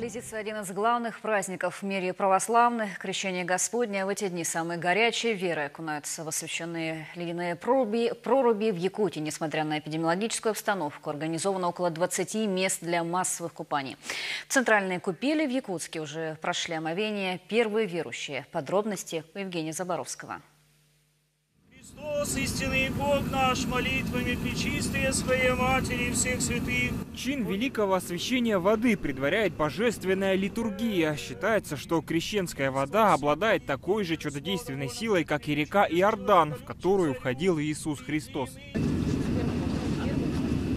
Близится один из главных праздников в мире православных – Крещение Господне. В эти дни самые горячие веры окунаются в освященные ледяные проруби в Якутии. Несмотря на эпидемиологическую обстановку, организовано около 20 мест для массовых купаний. В центральные купели в Якутске уже прошли омовение первые верующие. Подробности у Евгения Заборовского. Христос, истинный Бог наш, молитвами пречистые Своей Матери и всех святых. Чин великого освящения воды предваряет божественная литургия. Считается, что крещенская вода обладает такой же чудодейственной силой, как и река Иордан, в которую входил Иисус Христос.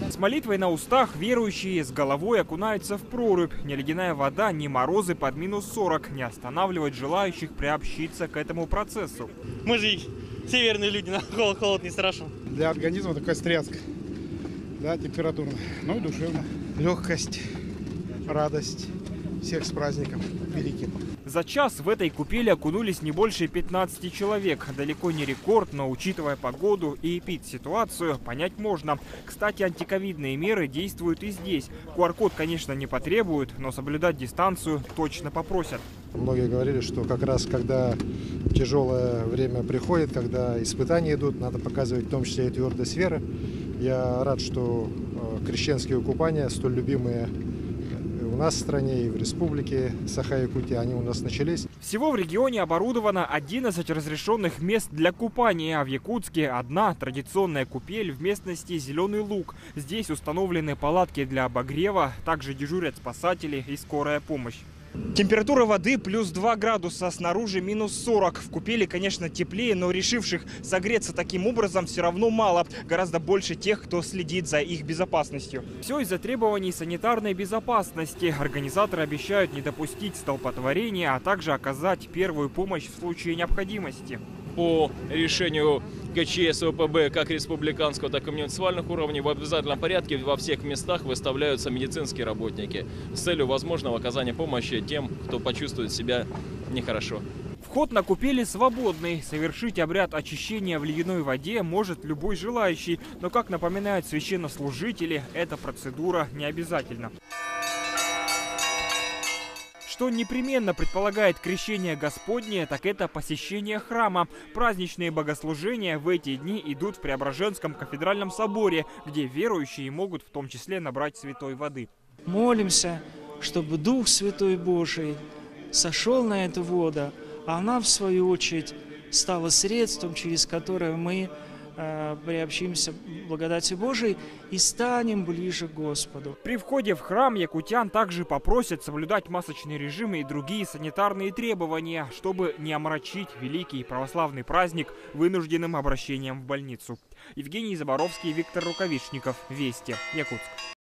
С молитвой на устах верующие с головой окунаются в прорубь. Ни ледяная вода, ни морозы под минус 40 не останавливают желающих приобщиться к этому процессу. Мы же северные люди, на холод не страшен. Для организма такая стряска, да, температурная, но и душевная. Легкость, радость. Всех с праздником великим. За час в этой купели окунулись не больше 15 человек. Далеко не рекорд, но учитывая погоду и эпид-ситуацию, понять можно. Кстати, антиковидные меры действуют и здесь. QR-код, конечно, не потребуют, но соблюдать дистанцию точно попросят. Многие говорили, что как раз когда тяжелое время приходит, когда испытания идут, надо показывать в том числе и твердость веры. Я рад, что крещенские купания, столь любимые у нас в стране и в республике Саха-Якутия, они у нас начались. Всего в регионе оборудовано 11 разрешенных мест для купания, а в Якутске одна традиционная купель в местности Зеленый Луг. Здесь установлены палатки для обогрева, также дежурят спасатели и скорая помощь. Температура воды плюс 2 градуса, снаружи минус 40. В купели, конечно, теплее, но решивших согреться таким образом все равно мало. Гораздо больше тех, кто следит за их безопасностью. Все из-за требований санитарной безопасности. Организаторы обещают не допустить столпотворения, а также оказать первую помощь в случае необходимости. По решению КЧС ОПБ как республиканского, так и муниципальных уровней в обязательном порядке во всех местах выставляются медицинские работники с целью возможного оказания помощи тем, кто почувствует себя нехорошо. Вход на купели свободный. Совершить обряд очищения в ледяной воде может любой желающий. Но, как напоминают священнослужители, эта процедура не обязательна. Что непременно предполагает крещение Господне, так это посещение храма. Праздничные богослужения в эти дни идут в Преображенском кафедральном соборе, где верующие могут в том числе набрать святой воды. Молимся, чтобы Дух Святой Божий сошел на эту воду, а она, в свою очередь, стала средством, через которое мы приобщимся благодати Божией и станем ближе к Господу. При входе в храм якутян также попросят соблюдать масочный режим и другие санитарные требования, чтобы не омрачить великий православный праздник вынужденным обращением в больницу. Евгений Заборовский, Виктор Рукавишников. Вести. Якутск.